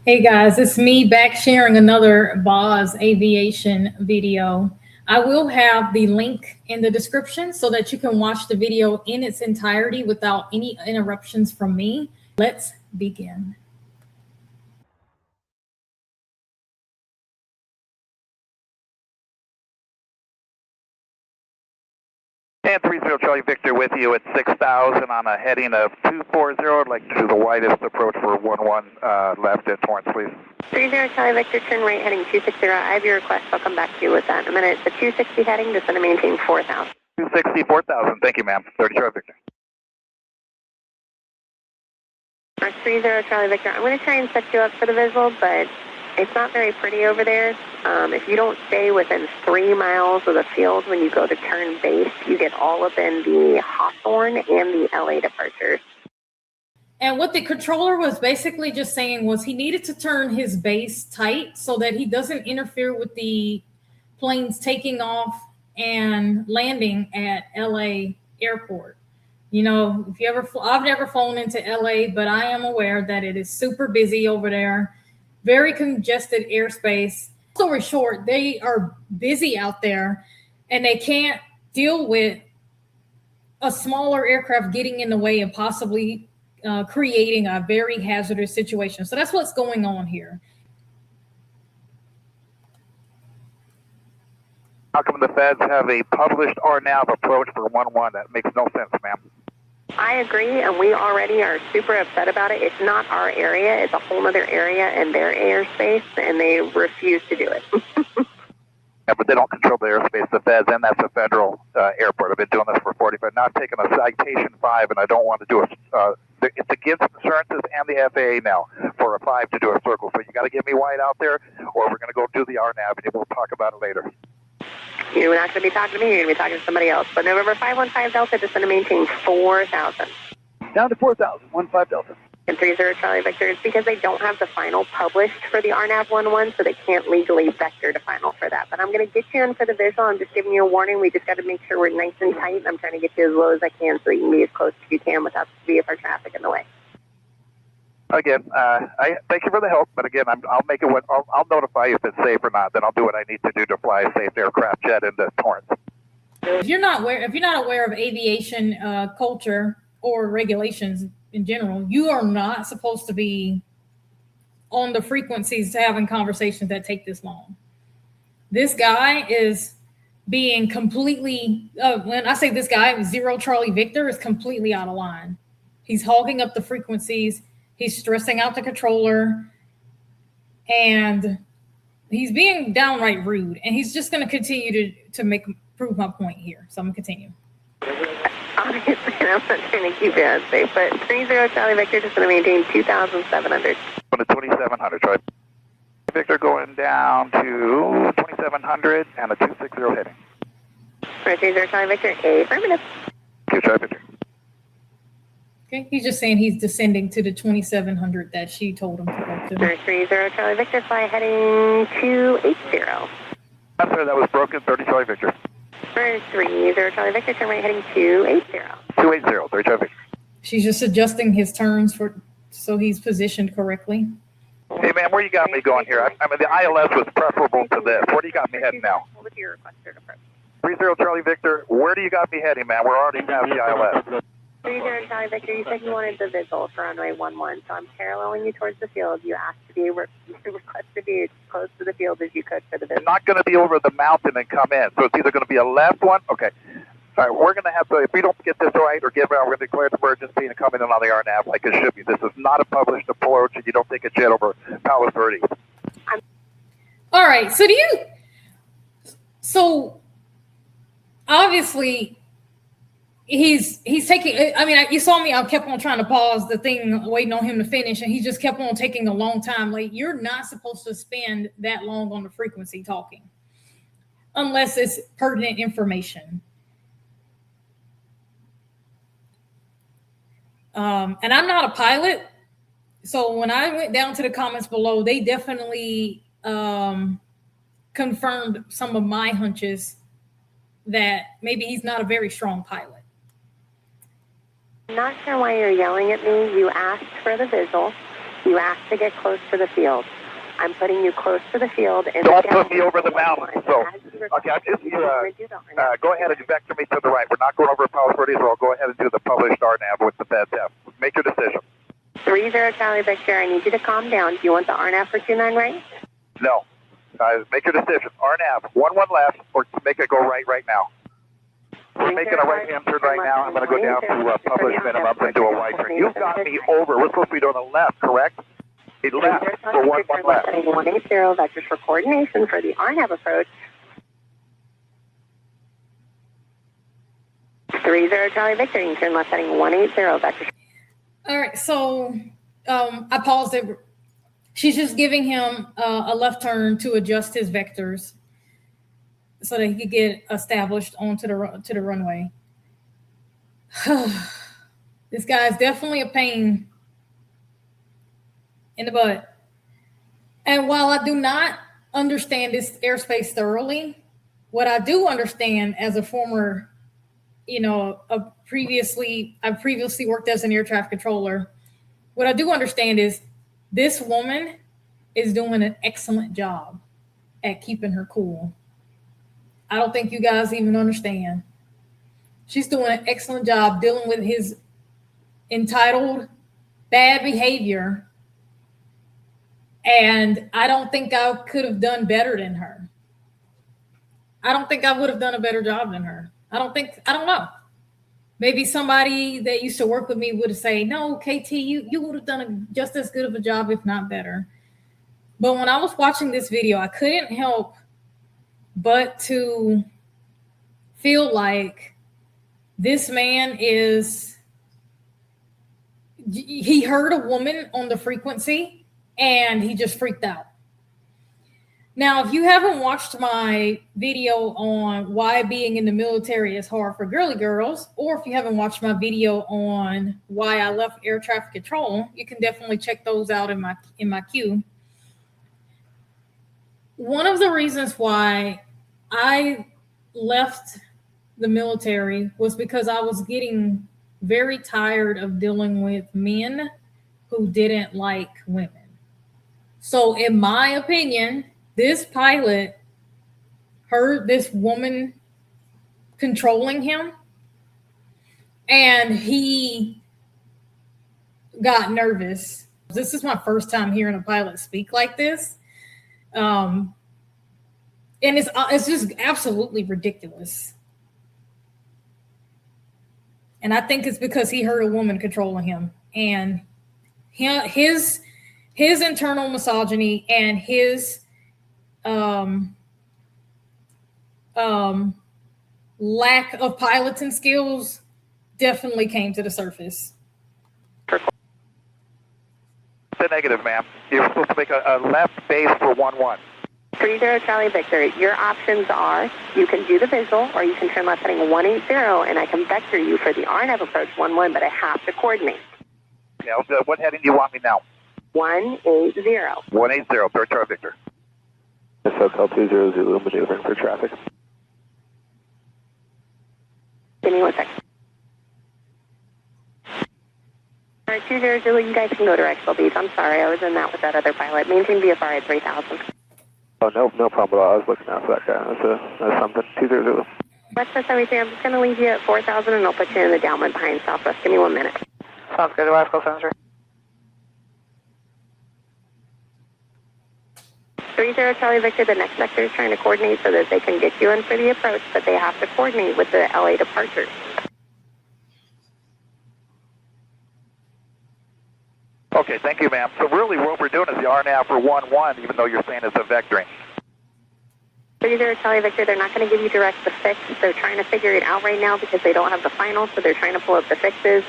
Hey guys, it's me back sharing another Boz Aviation video. I will have the link in the description so that you can watch the video in its entirety without any interruptions from me. Let's begin. And 30 Charlie Victor with you at 6,000 on a heading of 240. I'd like to do the widest approach for 11 left at Torrance, please. 30 Charlie Victor, turn right heading 260. I have your request. I'll come back to you with that in a minute. The 260 heading, just going to maintain 4,000. 260, 4,000. Thank you, ma'am. 30 Charlie Victor. 30 Charlie Victor, I'm going to try and set you up for the visual, but it's not very pretty over there. If you don't stay within 3 miles of the field when you go to turn base, you get all up in the Hawthorne and the LA departures. And what the controller was basically just saying was he needed to turn his base tight so that he doesn't interfere with the planes taking off and landing at LA airport. You know, if you ever, I've never flown into LA, but I am aware that it is super busy over there, very congested airspace. Story short, they are busy out there and they can't deal with a smaller aircraft getting in the way and possibly creating a very hazardous situation. So that's what's going on here. How come the feds have a published RNAV approach for 11? That makes no sense, ma'am. I agree, and we already are super upset about it. It's not our area. It's a whole other area in their airspace, and they refuse to do it. Yeah, but they don't control the airspace, the feds, and that's a federal airport. I've been doing this for 45. Now I've taken a Citation 5, and I don't want to do it's against insurances and the FAA now for a 5 to do a circle. So you got to get me wide out there, or we're going to go do the RNAV, and we'll talk about it later. You're not going to be talking to me. You're going to be talking to somebody else. But November 515 Delta, just going to maintain 4,000. Down to 4,000, 15 Delta. And 30 Charlie Victor, it's because they don't have the final published for the RNAV 11, so they can't legally vector to final for that. But I'm going to get you in for the visual. I'm just giving you a warning. We just got to make sure we're nice and tight. I'm trying to get you as low as I can so you can be as close as you can without the VFR traffic in the way. Again, I thank you for the help, but again, I'll make it. I'll notify you if it's safe or not. Then I'll do what I need to do to fly a safe aircraft jet into Torrance. If you're not aware of aviation culture or regulations in general, you are not supposed to be on the frequencies having conversations that take this long. This guy is being completely. When I say this guy, 0 Charlie Victor is completely out of line. He's hogging up the frequencies. He's stressing out the controller, and he's being downright rude. And he's just going to continue to prove my point here. So I'm going to continue. Obviously, I'm not trying to keep you unsafe, but 30 Charlie Victor just going to maintain 2,700. Going to 2,700, Charlie Victor going down to 2,700 and a 260 heading. 30 Charlie Victor, affirmative. Thank you, Charlie Victor. Okay, he's just saying he's descending to the 2,700 that she told him to go to. 30 Charlie Victor, fly heading 280. I'm sorry, that was broken. 30 Charlie Victor. 30 Charlie Victor, turn right heading 280. 280, 30 Charlie Victor. She's just adjusting his turns so he's positioned correctly. Hey, man, where you got me going here? I mean, the ILS was preferable to this. Where do you got me heading now? 30 Charlie Victor, where do you got me heading, man? We're already past the ILS. 30 Charlie Victor, you said you wanted the visual for runway 11, so I'm paralleling you towards the field. You asked to be requested to be as close to the field as you could for the visual. It's not going to be over the mountain and come in, so it's either going to be a left one. Okay. All right, we're going to have to, if we don't get this right or get it out, we're going to declare an emergency and come in on the RNAV like it should be. This is not a published approach, and you don't take a jet over Palo Verde. All right, so obviously he's taking, I mean, you saw me, I kept on trying to pause the thing, waiting on him to finish, and he just kept on taking a long time. Like, you're not supposed to spend that long on the frequency talking unless it's pertinent information. And I'm not a pilot, so when I went down to the comments below, they definitely confirmed some of my hunches that maybe he's not a very strong pilot. I'm not sure why you're yelling at me. You asked for the visual. You asked to get close to the field. I'm putting you close to the field. And don't put me over the mountain. So, okay, I'm just go ahead and vector me to the right. We're not going over Palos Verdes, or I'll go ahead and do the published RNAV with the feds have. Make your decision. 30 Charlie Victor, I need you to calm down. Do you want the RNAV for 29 right? No. Make your decision. RNAV, 11 left, or make it go right now. We're making a right-hand turn right now. I'm going to go down to publish minimums and do a wide turn. You've got me over. We're supposed to be doing the left, correct? It left, so 1 left. 180 vectors for coordination for the RNAV approach. 30 Charlie Victor, you can turn left heading 180 vectors. All right, so I paused it. She's just giving him a left turn to adjust his vectors so that he could get established onto the runway. This guy is definitely a pain in the butt. And while I do not understand this airspace thoroughly, what I do understand as a former, I've previously worked as an air traffic controller. What I do understand is this woman is doing an excellent job at keeping her cool. I don't think you guys even understand. She's doing an excellent job dealing with his entitled bad behavior. And I don't think I could have done better than her. I don't think I would have done a better job than her. I don't know. Maybe somebody that used to work with me would say, no, KT, you would have done just as good of a job, if not better. But when I was watching this video, I couldn't help but to feel like this man he heard a woman on the frequency and he just freaked out. Now, if you haven't watched my video on why being in the military is hard for girly girls, or if you haven't watched my video on why I left air traffic control, you can definitely check those out in my queue. One of the reasons why I left the military was because I was getting very tired of dealing with men who didn't like women. So in my opinion, this pilot heard this woman controlling him and he got nervous. This is my first time hearing a pilot speak like this. And it's just absolutely ridiculous. And I think it's because he heard a woman controlling him, and his internal misogyny and his lack of piloting skills definitely came to the surface. The negative, ma'am. You're supposed to make a left base for 1-1. 30 Charlie Victor, your options are you can do the visual or you can turn left heading 180 and I can vector you for the RNAV approach 1-1, but I have to coordinate. Yeah, what heading do you want me now? 180. 180, 30 Charlie Victor. Hotel 20 Zulu, maneuvering for traffic. Give me 1 second. All right, 20 Zulu, you guys can go to Expo I'm sorry, I was in that with that other pilot. Maintain VFR at 3000. Oh, no problem at all. I was looking out for that guy. That's something. 20 Zulu. Westwest everything. I'm just going to leave you at 4,000 and I'll put you in the downwind behind Southwest. Give me 1 minute. Sounds good. Last call sensor. 30 Charlie Victor, the next sector is trying to coordinate so that they can get you in for the approach, but they have to coordinate with the LA departures. Okay, thank you, ma'am. So really what we're doing is the RNAV for 1-1, even though you're saying it's a vectoring. 30 Charlie Victor, they're not going to give you direct the fix. They're trying to figure it out right now because they don't have the final, so they're trying to pull up the fixes.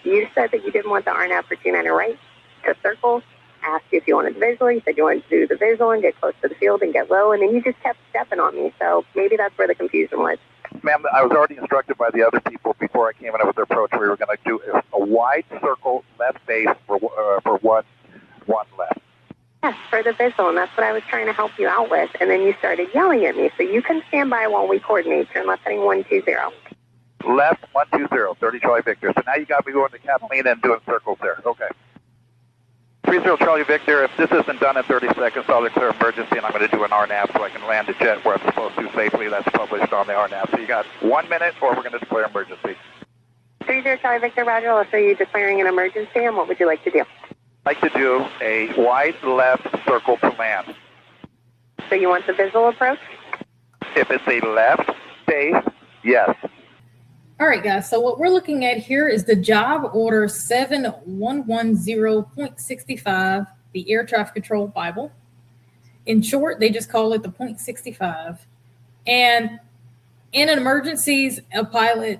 You said that you didn't want the RNAV for 29 right to circle. Asked you if you wanted the visual. You said you wanted to do the visual and get close to the field and get low, and then you just kept stepping on me. So maybe that's where the confusion was. Ma'am, I was already instructed by the other people before I came in with their approach. We were going to do a wide circle left base for 1 left. Yes, for the visual, and that's what I was trying to help you out with. And then you started yelling at me. So you can stand by while we coordinate. Turn left heading 120. Left 120, 30 Charlie Victor. So now you got me going to Catalina and doing circles there. Okay. 30 Charlie Victor, if this isn't done in 30 seconds, I'll declare emergency and I'm going to do an RNAV so I can land the jet where I'm supposed to safely. That's published on the RNAV. So you got 1 minute or we're going to declare emergency. 30 Charlie Victor, Roger. I'll show you declaring an emergency, and what would you like to do? I'd like to do a wide left circle to land. So you want the visual approach? If it's a left base, yes. All right, guys. So what we're looking at here is the job order 7110.65, the Air Traffic Control Bible. In short, they just call it the .65. And in emergencies, a pilot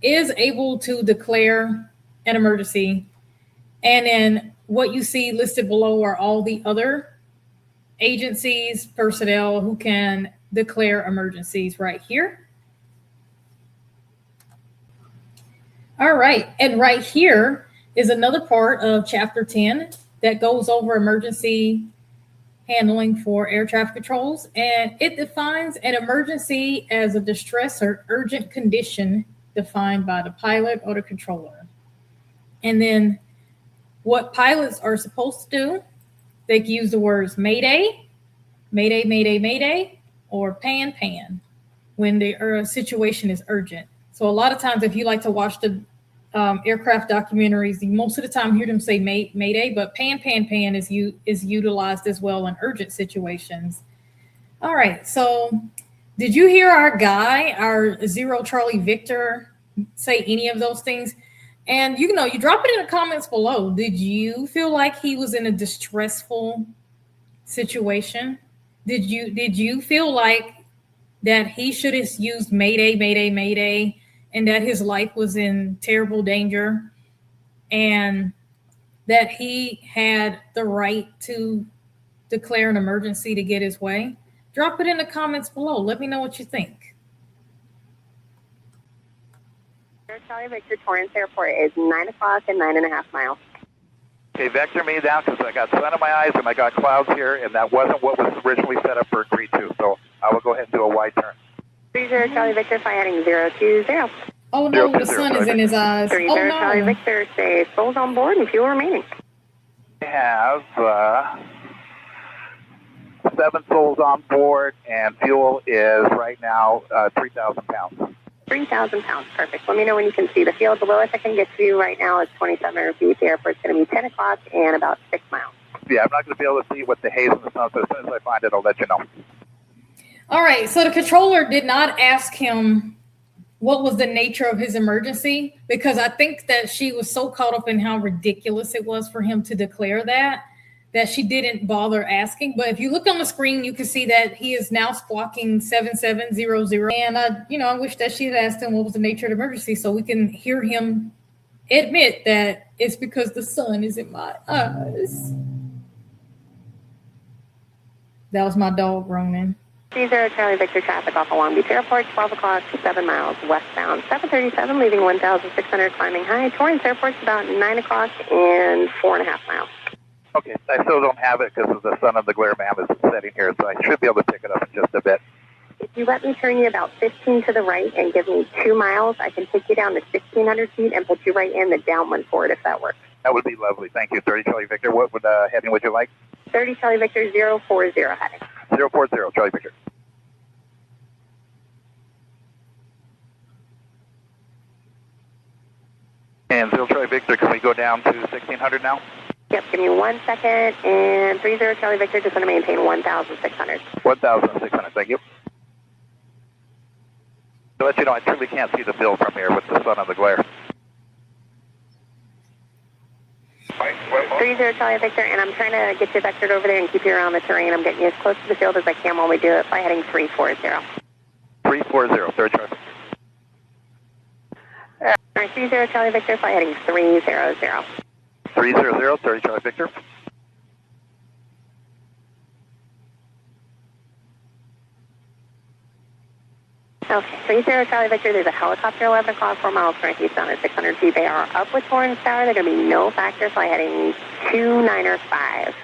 is able to declare an emergency. And then what you see listed below are all the other agencies, personnel who can declare emergencies right here. All right, and right here is another part of Chapter 10 that goes over emergency handling for air traffic controls, and it defines an emergency as a distress or urgent condition defined by the pilot or the controller. And then what pilots are supposed to do, they can use the words Mayday, Mayday, Mayday, Mayday, or Pan, Pan when the situation is urgent. So a lot of times if you like to watch the aircraft documentaries, you most of the time hear them say Mayday, but Pan, Pan, Pan is utilized as well in urgent situations. All right, so did you hear our guy, our 0 Charlie Victor, say any of those things? And you drop it in the comments below. Did you feel like he was in a distressful situation? Did you feel like that he should have used Mayday, Mayday, Mayday, and that his life was in terrible danger, and that he had the right to declare an emergency to get his way? Drop it in the comments below. Let me know what you think. Charlie Victor, Torrance Airport is 9 o'clock and 9.5 miles. Okay, vector me down because I got sun in my eyes and I got clouds here, and that wasn't what was originally set up for agreed to. So I will go ahead and do a wide turn. 30 Charlie Victor, fly heading 020. Oh no, the sun is in his eyes. 30 Oh no. Charlie Victor, stay souls on board and fuel remaining. I have 7 souls on board, and fuel is right now 3,000 pounds. 3,000 pounds, perfect. Let me know when you can see the field. The lowest I can get to you right now is 2,700 feet. The airport's going to be 10 o'clock and about 6 miles. Yeah, I'm not going to be able to see what the haze and the sun, so as soon as I find it, I'll let you know. All right, so the controller did not ask him what was the nature of his emergency, because I think that she was so caught up in how ridiculous it was for him to declare that she didn't bother asking. But if you look on the screen, you can see that he is now squawking 7700. And I wish that she had asked him what was the nature of the emergency, so we can hear him admit that it's because the sun is in my eyes. That was my dog groaning. 30 Charlie Victor, traffic off of Long Beach Airport, 12 o'clock, 7 miles westbound. 737, leaving 1,600, climbing high. Torrance Airport's about 9 o'clock and 4.5 miles. Okay, I still don't have it because of the sun and the glare map is setting here, so I should be able to pick it up in just a bit. If you let me turn you about 15 to the right and give me 2 miles, I can take you down to 1,600 feet and put you right in the downwind forward if that works. That would be lovely. Thank you. 30 Charlie Victor. What heading would you like? 30 Charlie Victor, 040 heading. 040, Charlie Victor. And 0 Charlie Victor, can we go down to 1,600 now? Yep, give me 1 second. And 30 Charlie Victor, just going to maintain 1,600. 1,600, thank you. To let you know, I truly can't see the field from here with the sun and the glare. 30 Charlie Victor, and I'm trying to get you vectored over there and keep you around the terrain. I'm getting you as close to the field as I can while we do it by heading 340. 340, 3rd Charlie. All right, 30 Charlie Victor, fly heading 300. 300, 30 Charlie Victor. Okay, 30 Charlie Victor, there's a helicopter 11 o'clock, 4 miles northeastbound at 600 feet. They are up with Torrance Tower. They're going to be no factor, fly heading 295.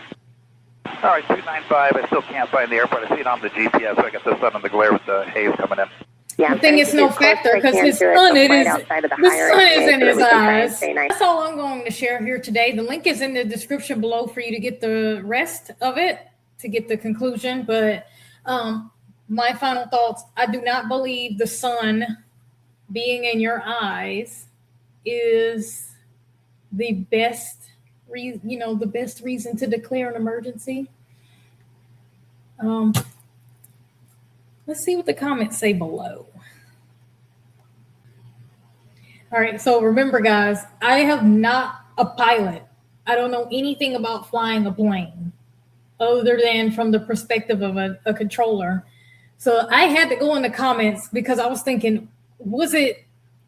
All right, 295. I still can't find the airport. I see it on the GPS, so I got the sun and the glare with the haze coming in. Yeah, The thing is no factor because his son, the sun is in his eyes. That's all I'm going to share here today. The link is in the description below for you to get the rest of it, to get the conclusion. But my final thoughts, I do not believe the sun being in your eyes is the best the best reason to declare an emergency. Let's see what the comments say below. All right, so remember, guys, I am not a pilot. I don't know anything about flying a plane other than from the perspective of a controller. So I had to go in the comments because I was thinking, was it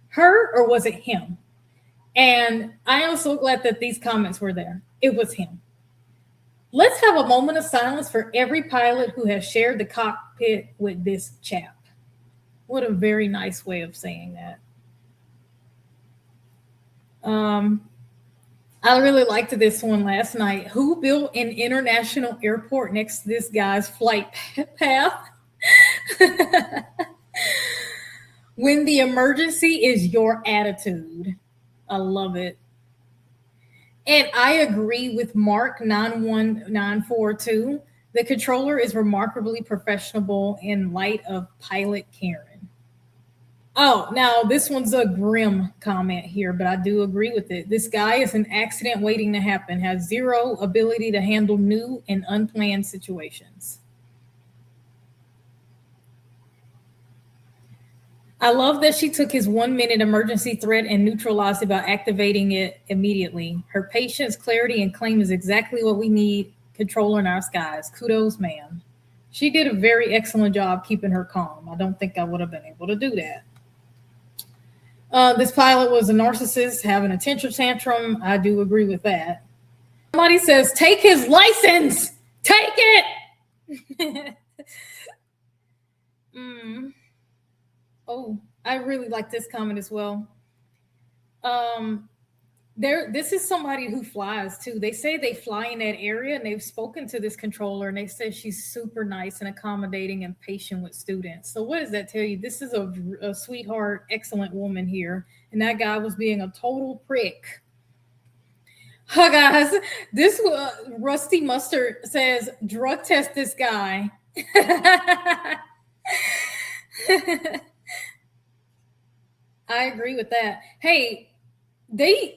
her or was it him? And I am so glad that these comments were there. It was him. Let's have a moment of silence for every pilot who has shared the cockpit with this chap. What a very nice way of saying that. I really liked this one last night. Who built an international airport next to this guy's flight path? When the emergency is your attitude. I love it. And I agree with Mark 91942. The controller is remarkably professional in light of pilot Karen. Oh, now this one's a grim comment here, but I do agree with it. This guy is an accident waiting to happen, has zero ability to handle new and unplanned situations. I love that she took his 1 minute emergency threat and neutralized it by activating it immediately. Her patience, clarity, and claim is exactly what we need controlling our skies. Kudos, ma'am. She did a very excellent job keeping her calm. I don't think I would have been able to do that. This pilot was a narcissist having a temper tantrum. I do agree with that. Somebody says, take his license. Take it. Oh, I really like this comment as well. This is somebody who flies too. They say they fly in that area, and they've spoken to this controller, and they say she's super nice and accommodating and patient with students. So what does that tell you? This is a sweetheart, excellent woman here, and that guy was being a total prick. Huh, guys, this Rusty Mustard says, drug test this guy. I agree with that. Hey, this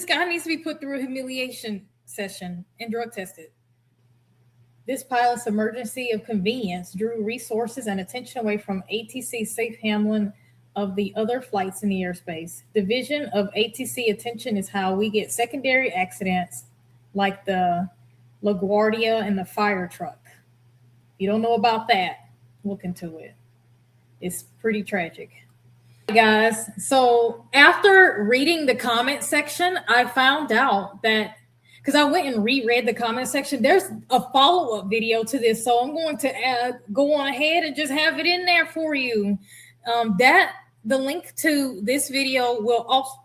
guy needs to be put through a humiliation session and drug tested. This pilot's emergency of convenience drew resources and attention away from ATC's safe handling of the other flights in the airspace. Division of ATC attention is how we get secondary accidents like the LaGuardia and the fire truck. If you don't know about that, look into it. It's pretty tragic. Guys, so after reading the comment section, I found out that, because I went and reread the comment section, there's a follow-up video to this, so I'm going to go on ahead and just have it in there for you. The link to this video will also,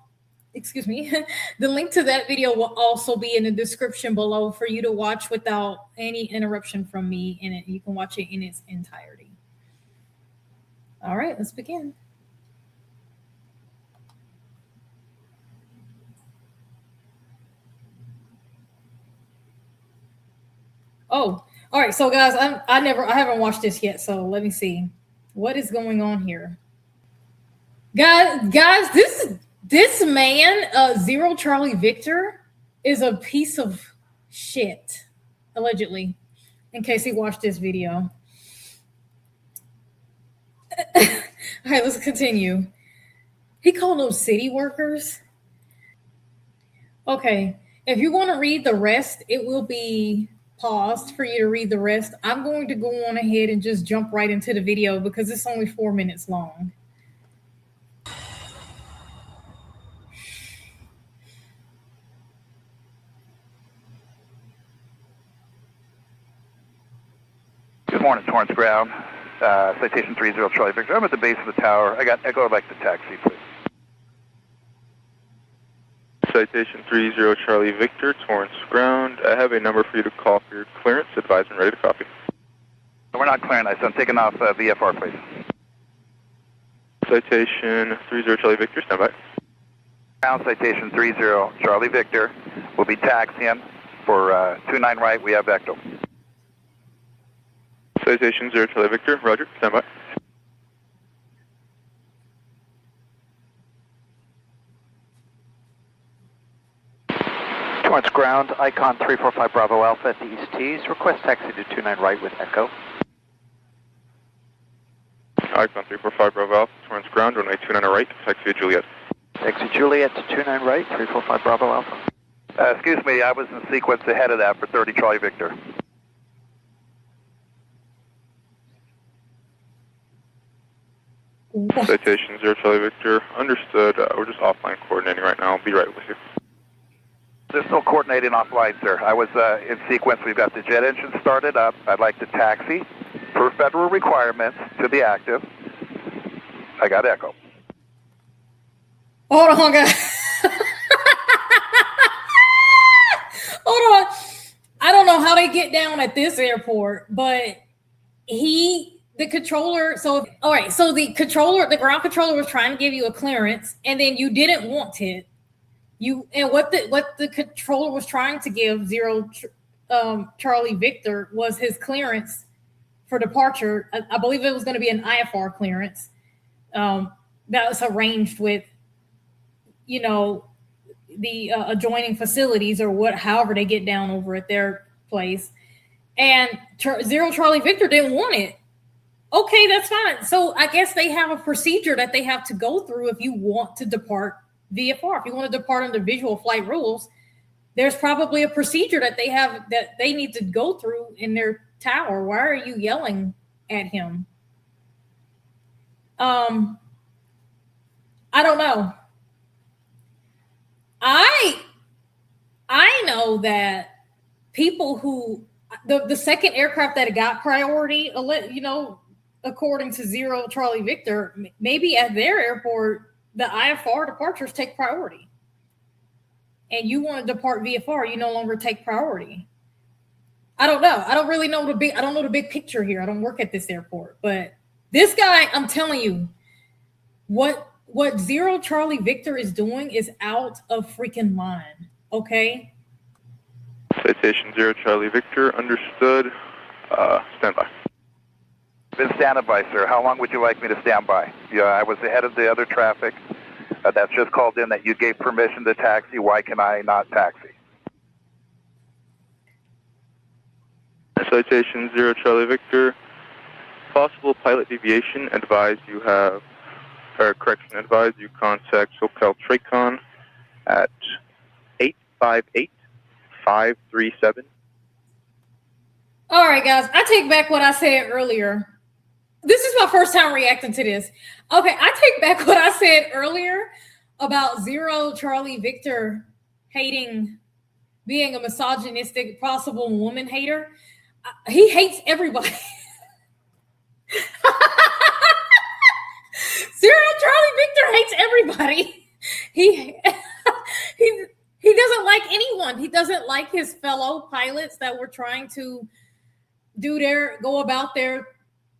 the link to that video will also be in the description below for you to watch without any interruption from me in it. You can watch it in its entirety. All right, let's begin. Oh, all right. So guys, I haven't watched this yet. So let me see what is going on here. Guys, this man, Zero Charlie Victor, is a piece of shit, allegedly, in case he watched this video. All right, let's continue. He called them city workers. Okay, if you want to read the rest, it will be paused for you to read the rest. I'm going to go on ahead and just jump right into the video because it's only 4 minutes long. Good morning, Torrance Ground. Citation 30 Charlie Victor. I'm at the base of the tower. I go like the taxi, please. Citation 30 Charlie Victor, Torrance Ground. I have a number for you to call for your clearance. Advise and ready to copy. We're not clearing that, so I'm taking off VFR, please. Citation 30 Charlie Victor, stand by. Ground citation 30 Charlie Victor. We'll be taxiing for 29 right. We have Vecto. Citation 0 Charlie Victor, roger, stand by. Towards ground, Icon 345 Bravo Alpha at the East Tees. Request taxi to 29 right with Echo. Icon 345 Bravo Alpha, towards ground, runway 29 right, taxi to Juliet. Taxi Juliet to 29 right, 345 Bravo Alpha. Excuse me, I was in sequence ahead of that for 30 Charlie Victor. What? Citation 0 Charlie Victor, understood. We're just offline coordinating right now. I'll be right with you. There's no coordinating offline, sir. I was in sequence. We've got the jet engine started up. I'd like to taxi per federal requirements to be active. I got Echo. Hold on, guys. Hold on. I don't know how they get down at this airport, but the controller, the ground controller was trying to give you a clearance, and then you didn't want it. What the controller was trying to give 0 Charlie Victor was his clearance for departure. I believe it was going to be an IFR clearance that was arranged with, the adjoining facilities or however they get down over at their place. And 0 Charlie Victor didn't want it. Okay, that's fine. So I guess they have a procedure that they have to go through if you want to depart VFR. If you want to depart under visual flight rules, there's probably a procedure that they have that they need to go through in their tower. Why are you yelling at him? I don't know. I know that people who the second aircraft that got priority, according to 0 Charlie Victor, maybe at their airport, the IFR departures take priority. And you want to depart VFR, you no longer take priority. I don't know. I don't really know I don't know the big picture here. I don't work at this airport. But this guy, I'm telling you, what 0 Charlie Victor is doing is out of freaking line. Okay? Citation 0 Charlie Victor, understood. Stand by. Been standing by, sir. How long would you like me to stand by? Yeah, I was ahead of the other traffic. That's just called in that you gave permission to taxi. Why can I not taxi? Citation 0 Charlie Victor, possible pilot deviation. Advise you contact SoCal Tracon at 858-537. All right, guys. I take back what I said earlier. This is my first time reacting to this. Okay, I take back what I said earlier about 0 Charlie Victor being a misogynistic, possible woman hater. He hates everybody. 0 Charlie Victor hates everybody. He doesn't like anyone. He doesn't like his fellow pilots that were trying to go about their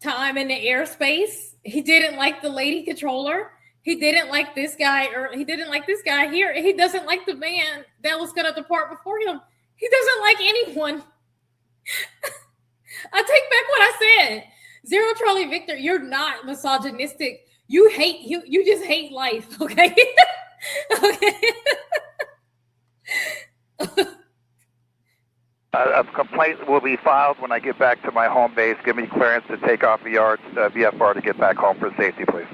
time in the airspace. He didn't like the lady controller. He didn't like this guy, or he didn't like this guy here. He doesn't like the man that was going to depart before him. He doesn't like anyone. I take back what I said. 0 Charlie Victor, you're not misogynistic. You just hate life, okay? Okay. A complaint will be filed when I get back to my home base. Give me clearance to take off the yards, VFR, to get back home for safety, please.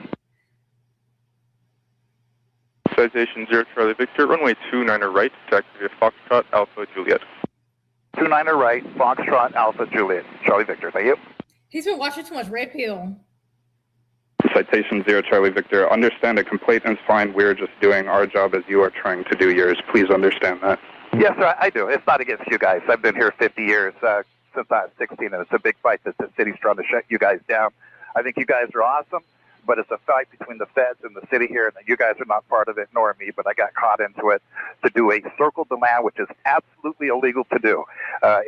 Citation 0 Charlie Victor, runway 29 right, taxi via Foxtrot Alpha Juliet. 29 right, Foxtrot Alpha Juliet. Charlie Victor, thank you. He's been watching too much Red Pill. Citation 0 Charlie Victor, understand a complaint is fine. We're just doing our job as you are trying to do yours. Please understand that. Yes, sir, I do. It's not against you guys. I've been here 50 years, since I was 16, and it's a big fight that the city's trying to shut you guys down. I think you guys are awesome, but it's a fight between the feds and the city here, and you guys are not part of it, nor me, but I got caught into it to do a circle the land, which is absolutely illegal to do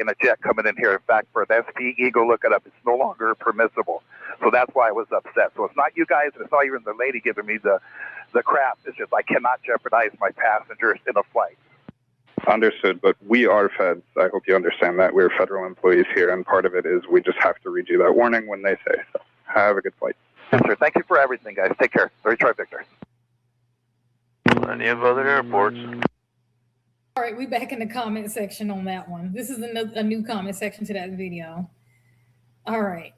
in a jet coming in here. In fact, for an SPE, go look it up. It's no longer permissible. So that's why I was upset. So it's not you guys, and it's not even the lady giving me the crap. It's just I cannot jeopardize my passengers in a flight. Understood, but we are feds. I hope you understand that. We're federal employees here, and part of it is we just have to read you that warning when they say so. Have a good flight. Yes, sir. Thank you for everything, guys. Take care. Troy Victor. Any of other airports? All right, we back in the comment section on that one. This is a new comment section to that video. All right.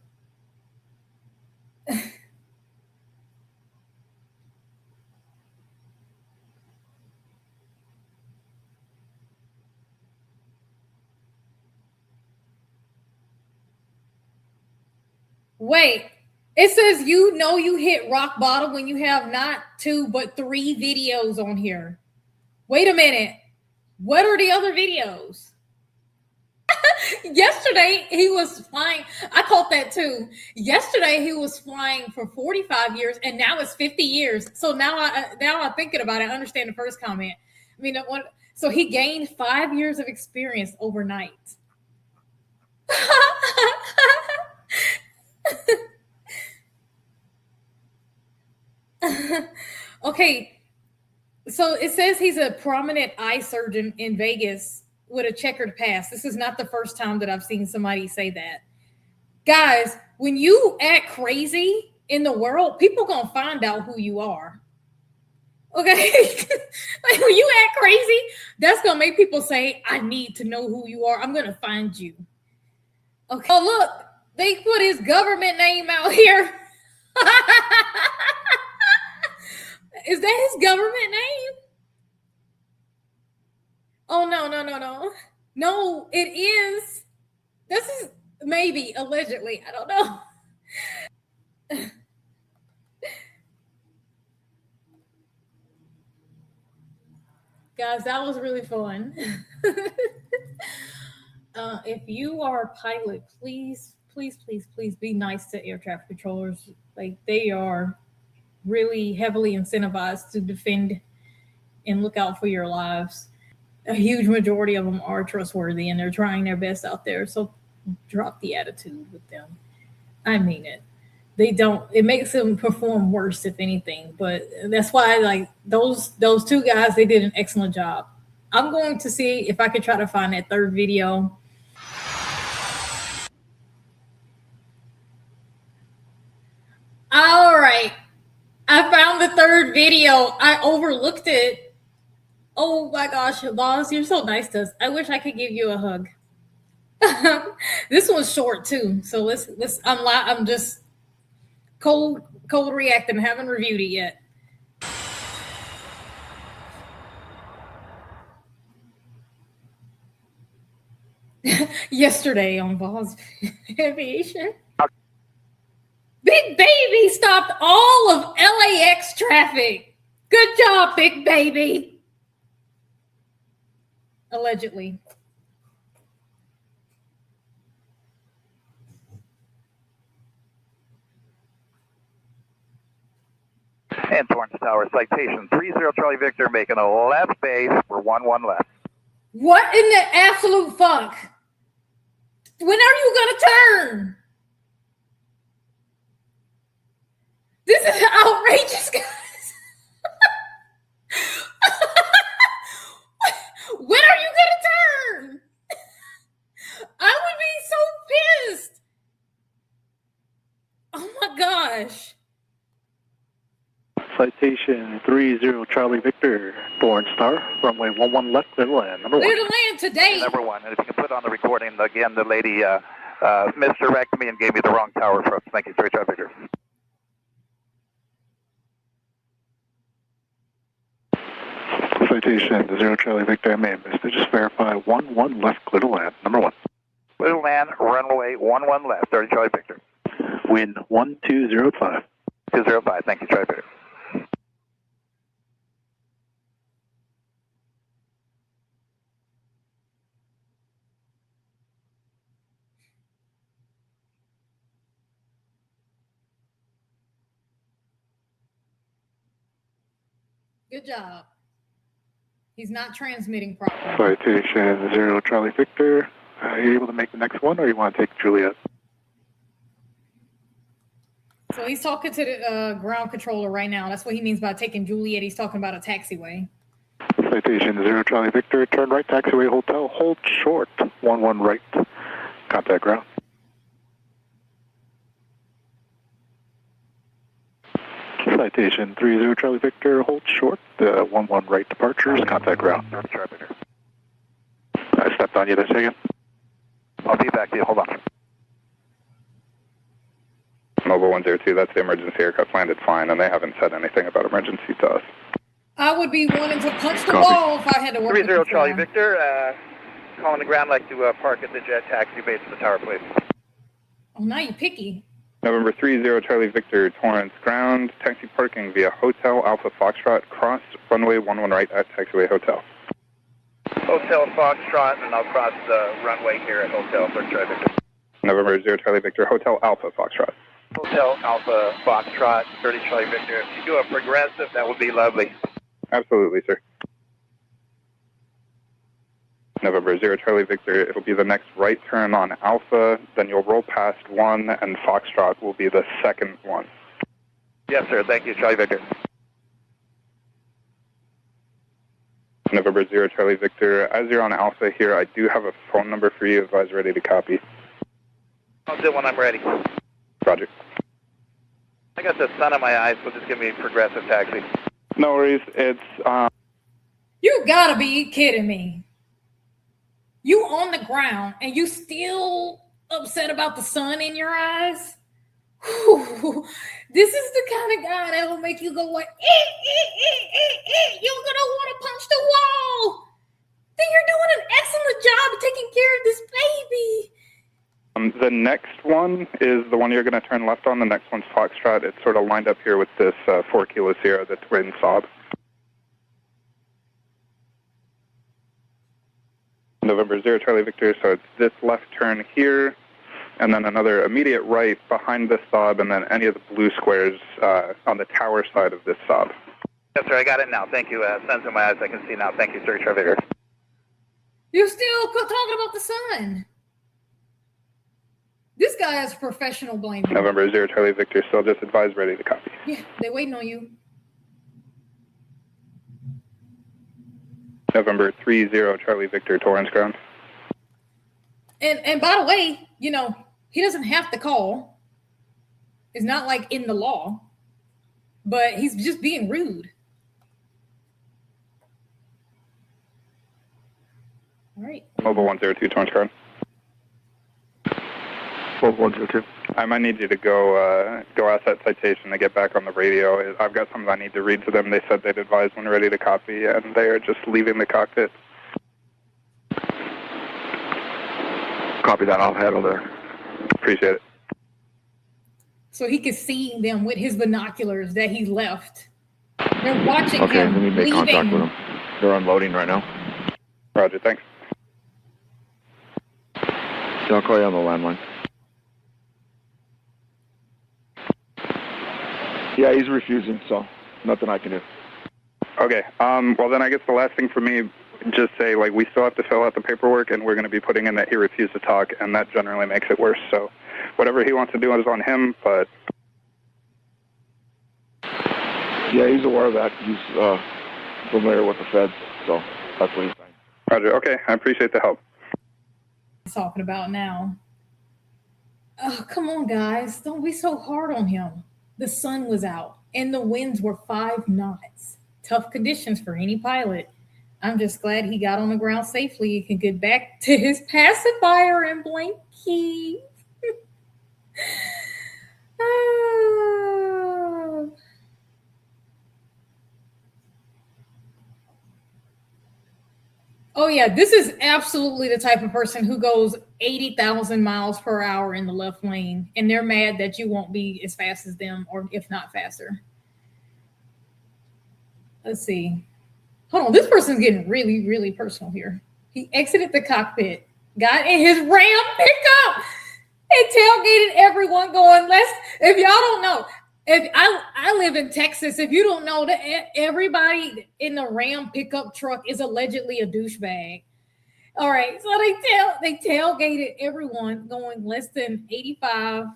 Wait, it says you know you hit rock bottom when you have not 2 but 3 videos on here. Wait a minute. What are the other videos? Yesterday he was flying. I caught that too. Yesterday he was flying for 45 years and now it's 50 years. So now I'm thinking about it. I understand the first comment. I mean, so he gained 5 years of experience overnight. Okay, so it says he's a prominent eye surgeon in Vegas with a checkered past. This is not the first time that I've seen somebody say that. Guys, when you act crazy in the world, people gonna find out who you are. Okay? Like when you act crazy, that's gonna make people say, I need to know who you are. I'm gonna find you. Okay. Oh, look, they put his government name out here. Is that his government name? Oh, no. No, it is. This is maybe, allegedly. I don't know. Guys, that was really fun. If you are a pilot, please be nice to air traffic controllers. Like, they are really heavily incentivized to defend and look out for your lives. A huge majority of them are trustworthy and they're trying their best out there. So drop the attitude with them. I mean it. It makes them perform worse, if anything. But that's why, like, those 2 guys, they did an excellent job. I'm going to see if I could try to find that 3rd video. All right. I found the 3rd video. I overlooked it. Oh my gosh, Boss, you're so nice to us. I wish I could give you a hug. This one's short too, so let's. I'm just cold reacting. I haven't reviewed it yet. Yesterday on Boss Aviation, Big Baby stopped all of LAX traffic. Good job, Big Baby. Allegedly. And Torrance Tower, citation 30 Charlie Victor, making a left base for 11 left. What in the absolute fuck? When are you gonna turn? This is outrageous, guys. When are you gonna turn? I would be so pissed. Oh my gosh. Citation 30 Charlie Victor, Torrance Tower, runway 11 left, clear to land. Number 1. Clear to land today. Number 1. And if you can put on the recording, again, the lady misdirected me and gave me the wrong tower for us. Thank you, 30 Charlie Victor. Citation 0 Charlie Victor, I may have missed it. Just verify 11 left, clear to land. Number 1. Clear to land, runway 11 left, 30 Charlie Victor. Wind 1205. 205, thank you, Charlie Victor. Good job. He's not transmitting properly. Citation 0 Charlie Victor. Are you able to make the next one, or you want to take Juliet? So he's talking to the ground controller right now. That's what he means by taking Juliet. He's talking about a taxiway. Citation 0 Charlie Victor. Turn right, taxiway hotel. Hold short. 11 right. Contact ground. Citation 30 Charlie Victor. Hold short. 11 right departures. Contact ground. I stepped on you this second. I'll be back to you. Hold on. Mobile 102, that's the emergency aircraft landed fine, and they haven't said anything about emergency to us. I would be wanting to punch the wall if I had to work 30 with Charlie the Victor, calling the ground, like to park at the jet taxi base of the tower, please. Oh, now you picky. November 30 Charlie Victor, Torrance ground, taxi parking via Hotel Alpha Foxtrot, cross runway 11 right at taxiway hotel. Hotel Foxtrot, and I'll cross the runway here at Hotel 30 Charlie Victor. November 0 Charlie Victor, Hotel Alpha Foxtrot. Hotel Alpha Foxtrot, 30 Charlie Victor. If you do a progressive, that would be lovely. Absolutely, sir. November 0 Charlie Victor, it'll be the next right turn on Alpha, then you'll roll past 1, and Foxtrot will be the second one. Yes, sir. Thank you, Charlie Victor. November 0 Charlie Victor, as you're on Alpha here, I do have a phone number for you if I was ready to copy. I'll do when I'm ready. Roger. I got the sun in my eyes, so just give me a progressive taxi. No worries. It's, You gotta be kidding me. You on the ground and you still upset about the sun in your eyes? Whew. This is the kind of guy that will make you go like, you're gonna want to punch the wall. Then you're doing an excellent job of taking care of this baby. The next one is the one you're going to turn left on. The next one's Foxtrot. It's sort of lined up here with this 4 Kilo Sierra, the twin Saab. November 0 Charlie Victor, so it's this left turn here, and then another immediate right behind this Saab, and then any of the blue squares on the tower side of this Saab. Yes, sir, I got it now. Thank you. Sun's in my eyes. I can see now. Thank you, sir. Charlie Victor. You're still talking about the sun. This guy is a professional blame. November 0 Charlie Victor, still just advised, ready to copy. Yeah, they're waiting on you. November 30 Charlie Victor, Torrance ground. And by the way, you know, he doesn't have to call. It's not like in the law, but he's just being rude. All right. Mobile 102, Torrance ground. Mobile 102. I might need you to go ask that citation to get back on the radio. I've got something I need to read to them. They said they'd advise when ready to copy, and they are just leaving the cockpit. Copy that. I'll handle there. Appreciate it. So he could see them with his binoculars that he left. They're watching Okay, him let me make leaving. contact with them. They're unloading right now. Roger, thanks. So I'll call you on the landline. Yeah, he's refusing, so nothing I can do. Okay, well then I guess the last thing for me, just say, like, we still have to fill out the paperwork, and we're going to be putting in that he refused to talk, and that generally makes it worse. So whatever he wants to do is on him, but... Yeah, he's aware of that. He's familiar with the feds, so that's what he's saying. Roger, okay, I appreciate the help. Talking about now. Oh, come on, guys. Don't be so hard on him. The sun was out and the winds were 5 knots. Tough conditions for any pilot. I'm just glad he got on the ground safely. He can get back to his pacifier and blankie. Oh, yeah, this is absolutely the type of person who goes 80,000 miles per hour in the left lane, and they're mad that you won't be as fast as them, or if not faster. Let's see. Hold on, this person's getting really, really personal here. He exited the cockpit, got in his Ram pickup, and tailgated everyone going, if y'all don't know, If I live in Texas, if you don't know that everybody in the Ram pickup truck is allegedly a douchebag. All right, so they tailgated everyone going less than 85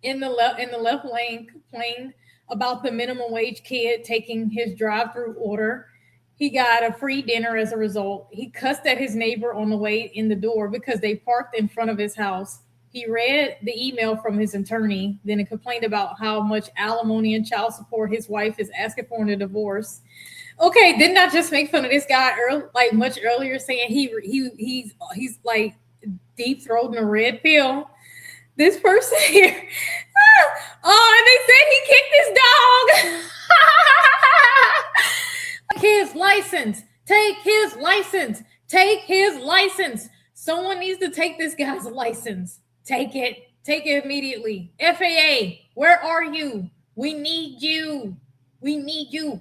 in the left lane, complained about the minimum wage kid taking his drive-through order. He got a free dinner as a result. He cussed at his neighbor on the way in the door because they parked in front of his house. He read the email from his attorney, then he complained about how much alimony and child support his wife is asking for in a divorce. Okay, didn't I just make fun of this guy much earlier, saying he's like deep throating a red pill? This person here, and they said he kicked his dog. His license. Take his license. Take his license. Someone needs to take this guy's license. Take it. Take it immediately. FAA, where are you? We need you. We need you.